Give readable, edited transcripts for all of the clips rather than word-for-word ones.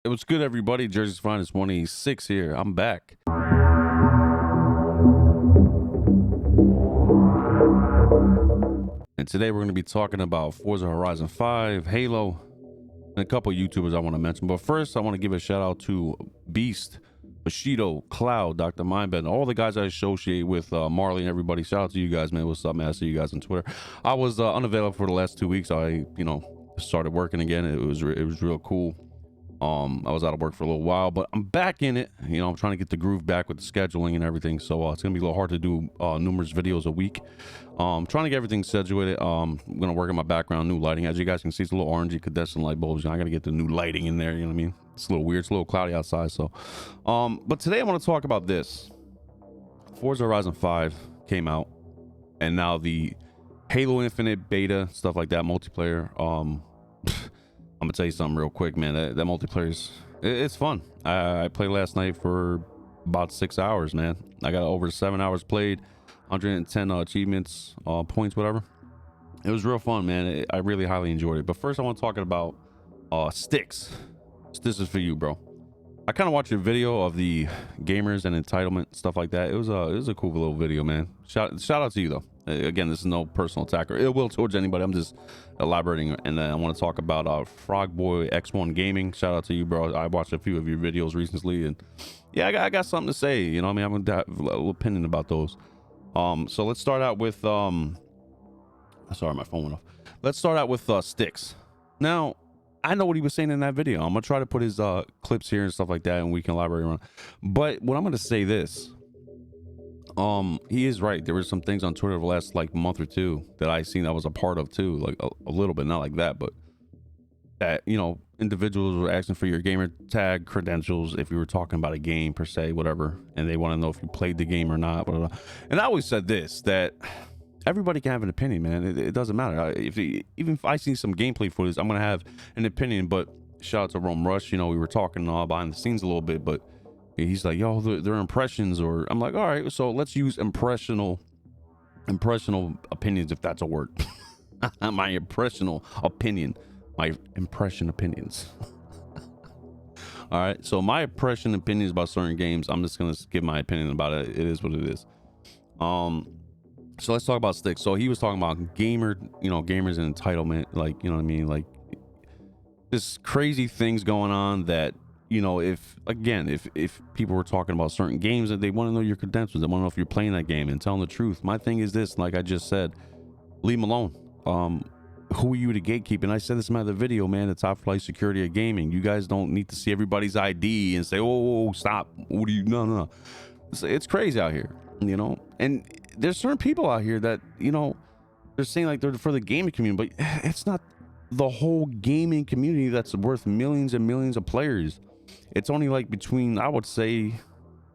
It was good, everybody. Jersey's Finest 186 here. I'm back. And today we're going to be talking about Forza Horizon 5, Halo, and a couple YouTubers I want to mention. But first, I want to give a shout out to Beast, Bushido, Cloud, Dr. Mindbend, all the guys I associate with, Marley and everybody. Shout out to you guys, man. What's up, man? I see you guys on Twitter. I was unavailable for the last 2 weeks. I, started working again. It was real cool. I was out of work for a little while, but I'm back in it. I'm trying to get the groove back with the scheduling and everything. So it's gonna be a little hard to do numerous videos a week. Trying to get everything situated. I'm gonna work on my background, new lighting. As you guys can see, it's a little orangey incandescent light bulbs. I gotta get the new lighting in there. You know what I mean? It's a little weird. It's a little cloudy outside. So, but today I want to talk about this. Forza Horizon 5 came out, and now the Halo Infinite beta, stuff like that, multiplayer. I'm gonna tell you something real quick, man. That multiplayer it's fun. I played last night for about 6 hours, man. I got over 7 hours played, 110 achievements, points, whatever. It was real fun, man. I really highly enjoyed it. But first, I want to talk about sticks. This is for you, bro. I kind of watched a video of the gamers and entitlement, stuff like that. It was a cool little video, man. Shout out to you though. Again, this is no personal attack or ill will towards anybody. I'm just elaborating, and then I want to talk about Frog Boy X1 Gaming. Shout out to you, bro. I watched a few of your videos recently, and yeah, I got something to say. You know what I mean? I'm gonna have a little opinion about those. So let's start out with sorry, my phone went off. Let's start out with sticks. Now, I know what he was saying in that video. I'm gonna try to put his clips here and stuff like that, and we can elaborate on. But what I'm gonna say this. He is right. There were some things on Twitter the last month or two that I seen I was a part of too, like a little bit, not like that, but that individuals were asking for your gamer tag credentials if you were talking about a game per se, whatever, and they want to know if you played the game or not, blah, blah, blah. And I always said this, that everybody can have an opinion, man. It doesn't matter. Even if I see some gameplay footage, I'm gonna have an opinion. But shout out to Rome Rush. We were talking behind the scenes a little bit, but he's like, yo, they're impressions, or I'm like, all right, so let's use impressional opinions, if that's a word. My impressional opinion, my impression opinions. All right, so my impression opinions about certain games, I'm just gonna give my opinion about it. It is what it is. So let's talk about sticks. So he was talking about gamers and entitlement, you know what I mean, like just crazy things going on that if people were talking about certain games, that they want to know your credentials, they want to know if you're playing that game and telling the truth. My thing is this, like I just said, leave them alone. Who are you to gatekeep? And I said this in my other video, man, the top flight security of gaming. You guys don't need to see everybody's ID and say, oh, stop. What do you, no. It's crazy out here, and there's certain people out here that, they're saying like they're for the gaming community, but it's not the whole gaming community that's worth millions and millions of players. It's only like between, I would say,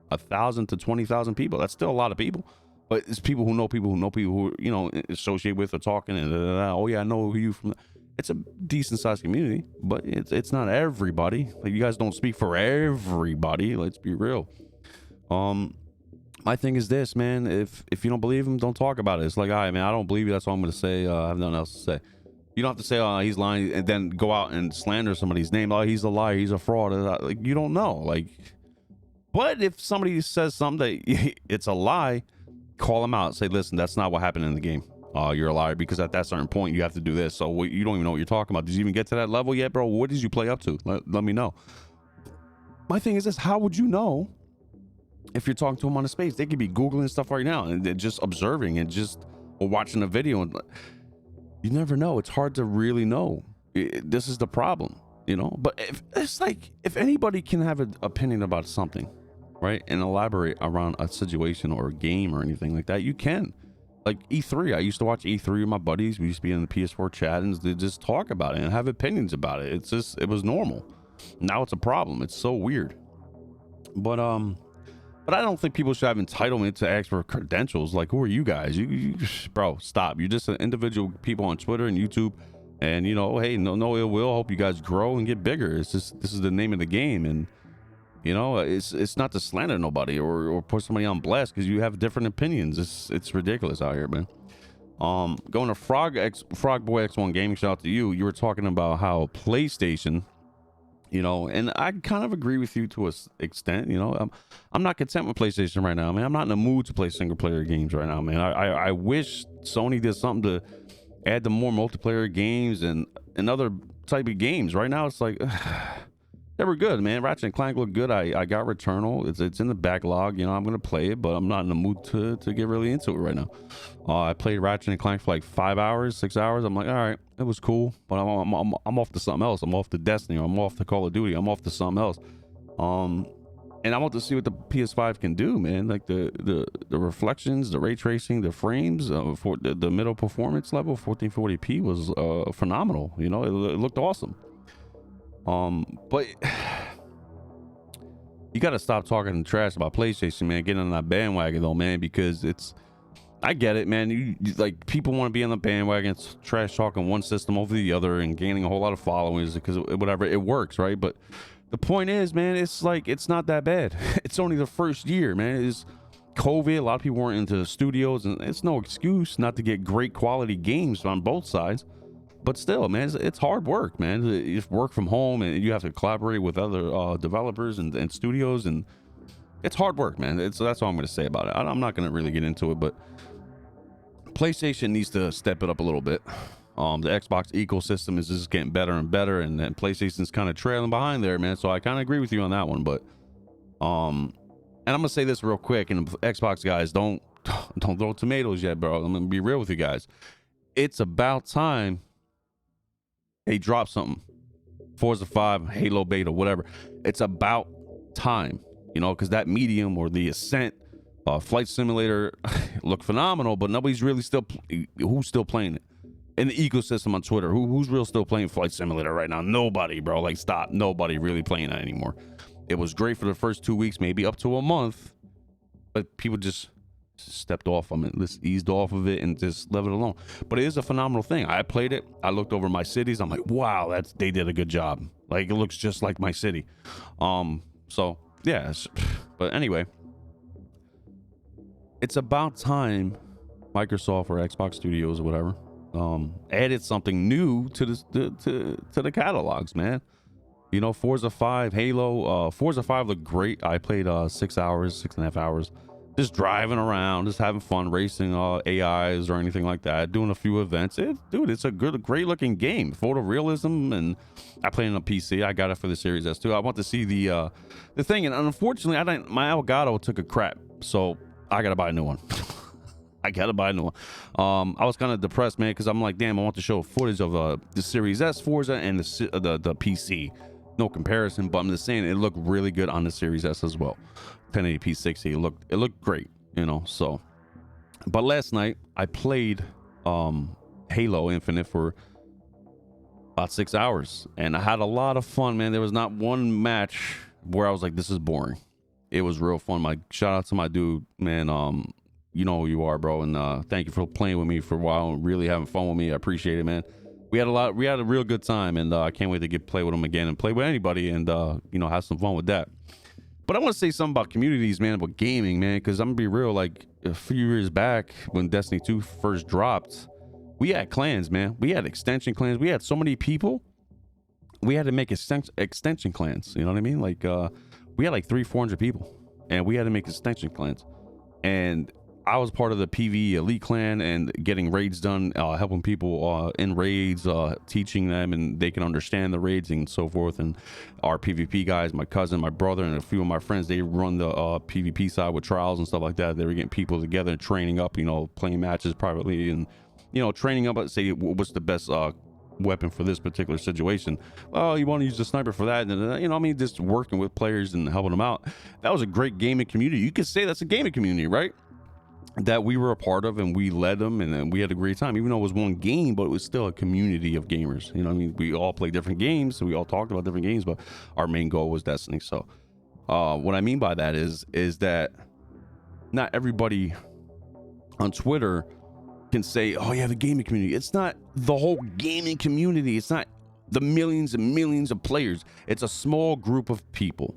1,000 to 20,000 people. That's still a lot of people, but it's people who know people who associate with or talking and oh yeah, I know who you from. It's a decent sized community, but it's not everybody. Like, you guys don't speak for everybody. Let's be real. My thing is this, man. If you don't believe him, don't talk about it. It's like, all right, man, I don't believe you. That's all I'm gonna say. I have nothing else to say. You don't have to say, oh, he's lying, and then go out and slander somebody's name. Oh, he's a liar, he's a fraud. Like, you don't know. But if somebody says something that it's a lie, call them out. Say, listen, that's not what happened in the game. You're a liar, because at that certain point, you have to do this. So you don't even know what you're talking about. Did you even get to that level yet, bro? What did you play up to? Let me know. My thing is this, how would you know if you're talking to them on a space? They could be Googling stuff right now, and they're just observing and or watching a video, and you never know. It's hard to really know. This is the problem, but if anybody can have an opinion about something, right, and elaborate around a situation or a game or anything like that, you can. Like E3, I used to watch E3 with my buddies. We used to be in the PS4 chat and they just talk about it and have opinions about it. It was normal. Now it's a problem. It's so weird. But I don't think people should have entitlement to ask for credentials. Like, who are you guys? You bro, stop. You're just an individual people on Twitter and YouTube, and hey, no ill will. Hope you guys grow and get bigger. It's just, this is the name of the game, and it's not to slander nobody or put somebody on blast because you have different opinions. It's ridiculous out here, man. Going to Frog Boy X1 Gaming, shout out to you. You were talking about how PlayStation You know, and I kind of agree with you to a extent. You know, I'm not content with PlayStation right now, man. I'm not in the mood to play single player games right now, man. I wish Sony did something to add the more multiplayer games and other type of games. Right now, it's like they were good, man. Ratchet and Clank looked good. I got Returnal. It's in the backlog. You know, I'm gonna play it, but I'm not in the mood to get really into it right now. I played Ratchet and Clank for like 5 hours, 6 hours. I'm like, all right, it was cool, but I'm off to something else. I'm off to Destiny, or I'm off to Call of Duty. I'm off to something else. And I want to see what the PS5 can do, man. Like the reflections, the ray tracing, the frames, for the middle performance level, 1440p was phenomenal. You know, it looked awesome. But you got to stop talking trash about PlayStation, man. Getting on that bandwagon though, man, because I get it, man. You like, people want to be on the bandwagon. It's trash talking one system over the other and gaining a whole lot of followers because whatever, it works, right? But the point is, man, it's like, it's not that bad. It's only the first year, man. It's COVID. A lot of people weren't into the studios, and it's no excuse not to get great quality games on both sides. But still, man, it's hard work, man. You work from home and you have to collaborate with other developers and studios, and it's hard work, man. That's all I'm going to say about it. I'm not going to really get into it, but PlayStation needs to step it up a little bit. The Xbox ecosystem is just getting better and better, and then PlayStation's kind of trailing behind there, man. So I kind of agree with you on that one, but and I'm gonna say this real quick, and Xbox guys, don't throw tomatoes yet, bro. I'm gonna be real with you guys. It's about time they drop something. Forza 5, Halo beta, whatever. It's about time, you know, because that Medium or the Ascent Flight Simulator look phenomenal, but nobody's really who's still playing it in the ecosystem on Twitter. Who's real still playing Flight Simulator right now? Nobody, bro. Like, stop. Nobody really playing that anymore. It was great for the first 2 weeks, maybe up to a month, but people just stepped off from it, just eased off of it and just left it alone. But it is a phenomenal thing. I played it. I looked over my cities. I'm like, wow, they did a good job. Like, it looks just like my city. So yeah, but anyway, it's about time Microsoft or Xbox Studios or whatever added something new to the catalogs, man. You know, Forza 5, Halo, Forza 5 looked great. I played 6 hours, 6.5 hours, just driving around, just having fun, racing AIs or anything like that, doing a few events. Dude, it's a great looking game. Photorealism, and I played on a PC. I got it for the Series S too. I want to see the thing, and unfortunately, my Elgato took a crap, so I gotta buy a new one. I was kind of depressed, man, because I'm like, damn, I want to show footage of the Series S Forza and the PC. No comparison, but I'm just saying it looked really good on the Series S as well. 1080p 60, it looked great, you know. So, but last night I played Halo Infinite for about 6 hours, and I had a lot of fun, man. There was not one match where I was like, this is boring. It was real fun. My shout out to my dude, man. You know who you are, bro, and thank you for playing with me for a while and really having fun with me. I appreciate it, man. We had a real good time, and I can't wait to play with him again and play with anybody, and you know, have some fun with that. But I want to say something about communities, man, about gaming, man, because I'm gonna be real. Like, a few years back when Destiny 2 first dropped, we had clans, man. We had extension clans. We had so many people. We had to make extension clans. You know what I mean? Like, we had like 300-400 people, and we had to make extension clans. And I was part of the PvE Elite Clan and getting raids done, helping people in raids, teaching them, and they can understand the raids and so forth. And our PvP guys, my cousin, my brother, and a few of my friends, they run the PvP side with trials and stuff like that. They were getting people together and training up, you know, playing matches privately, and, you know, training up, say, what's the best weapon for this particular situation. Oh, you want to use the sniper for that, and you know, I mean, just working with players and helping them out. That was a great gaming community. You could say that's a gaming community, right? That we were a part of, and we led them, and we had a great time, even though it was one game, but it was still a community of gamers. You know what I mean? We all played different games, so we all talked about different games, but our main goal was Destiny. So what I mean by that is that not everybody on Twitter can say, oh yeah, the gaming community. It's not the whole gaming community. It's not the millions and millions of players. It's a small group of people,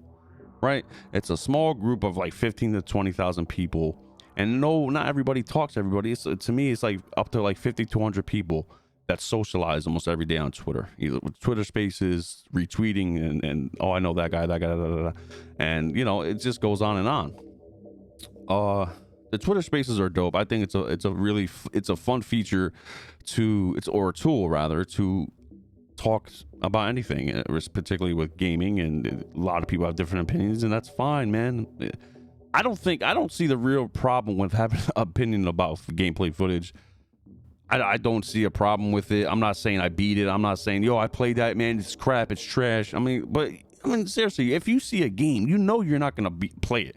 right? It's a small group of like 15 to 20,000 people. And no, not everybody talks to everybody. To me, it's like up to like 50 to 100 people that socialize almost every day on Twitter, either with Twitter Spaces, retweeting, and oh, I know that guy, da, da, da. And you know, it just goes on and on. The Twitter Spaces are dope. I think it's a fun feature or a tool rather to talk about anything, particularly with gaming, and a lot of people have different opinions, and that's fine, man. I don't see the real problem with having an opinion about gameplay footage. I don't see a problem with it. I'm not saying I beat it. I'm not saying, yo, I played that, man, it's crap, it's trash. I mean, seriously, if you see a game, you know you're not gonna play it,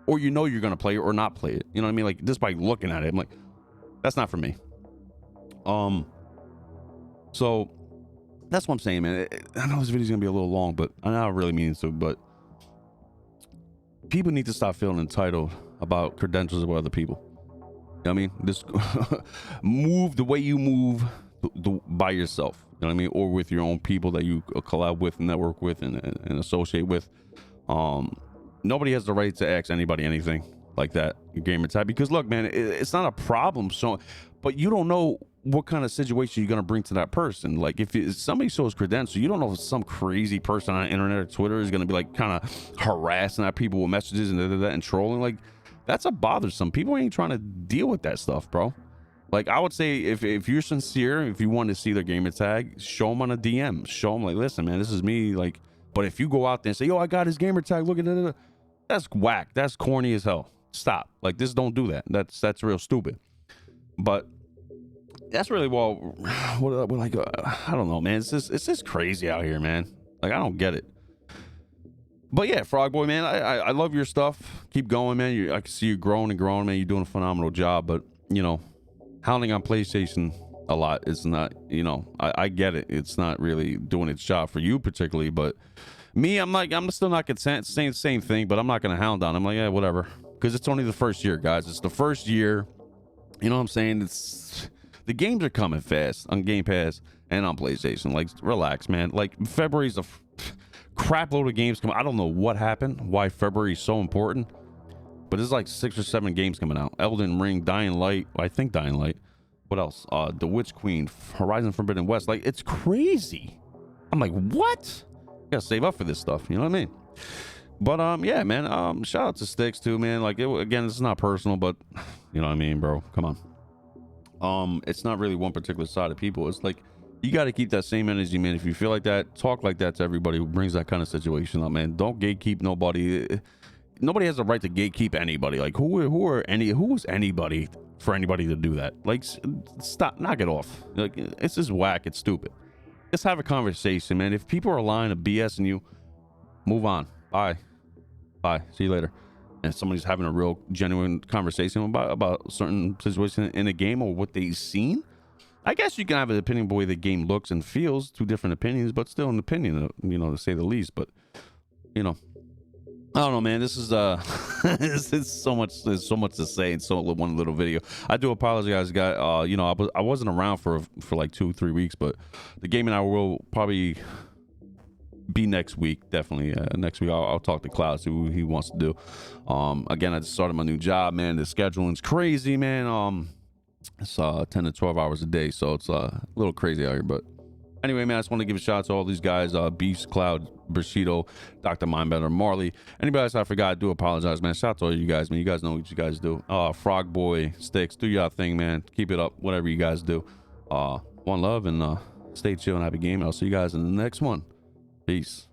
or you know you're gonna play it or not play it. You know what I mean? Like, just by looking at it, I'm like, that's not for me. So that's what I'm saying, man. I know this video's gonna be a little long, but I don't really mean to. But people need to stop feeling entitled about credentials of other people. You know what I mean? Just move the way you move by yourself. You know what I mean? Or with your own people that you collab with, network with, and associate with. Nobody has the right to ask anybody anything like that, your gamer tag, because look, man, it's not a problem. So, but you don't know what kind of situation you're gonna bring to that person. Like, if somebody shows credentials, you don't know if some crazy person on the internet or Twitter is gonna be like kind of harassing at people with messages and trolling. Like, that's a bothersome. People ain't trying to deal with that stuff, bro. Like, I would say if you're sincere, if you want to see their gamer tag, show them on a DM. Show them, like, listen, man, this is me. Like, but if you go out there and say, yo, I got his gamer tag, look at it, that's whack. That's corny as hell. Stop. Like, this, don't do that. That's real stupid. But that's really, well, what like, I don't know, man. It's just crazy out here, man. Like, I don't get it. But yeah, Frog Boy, man, I love your stuff. Keep going, man. I can see you growing and growing, man. You're doing a phenomenal job. But, you know, hounding on PlayStation a lot is not, you know, I get it. It's not really doing its job for you particularly. But me, I'm still not content saying the same thing, but I'm not going to hound on. I'm like, yeah, whatever. Because it's only the first year, guys. It's the first year. You know what I'm saying? The games are coming fast on Game Pass and on PlayStation. Like, relax, man. Like, February's a crap load of games coming. I don't know what happened, why February is so important, but there's like 6 or 7 games coming out. Elden Ring, Dying Light, what else? The Witch Queen, Horizon Forbidden West. Like, it's crazy. I'm like, what? Gotta save up for this stuff, you know what I mean? But yeah, man, shout out to Sticks too, man. Like, again, this is not personal, but you know what I mean, bro? Come on. It's not really one particular side of people. It's like, you got to keep that same energy, man. If you feel like that, talk like that to everybody who brings that kind of situation up, man. Don't gatekeep nobody. Nobody has a right to gatekeep anybody. Like, who is anybody for anybody to do that? Like, stop, knock it off. Like, it's just whack. It's stupid. Just have a conversation, man. If people are lying to BS and you, move on. Bye. See you later. And somebody's having a real genuine conversation about certain situation in a game or what they've seen, I guess you can have an opinion of the way the game looks and feels. 2 different opinions, but still an opinion, you know, to say the least. But, you know, I don't know, man. This is it's so much. There's so much to say in so one little video. I do apologize, guys. You know, I wasn't around for like 2-3 weeks, but the gaming hour will probably be next week. Definitely next week. I'll talk to Cloud, see what he wants to do. Again, I just started my new job, man. The scheduling's crazy, man. It's 10 to 12 hours a day, so it's a little crazy out here. But anyway, man, I just want to give a shout out to all these guys, Beast, Cloud, Bushido, Dr. Mindbender, Marley. Anybody else I forgot, I do apologize, man. Shout out to all you guys, man. You guys know what you guys do. Frog Boy, Sticks, do your thing, man. Keep it up, whatever you guys do. One love, and stay chill and happy game. I'll see you guys in the next one. Peace.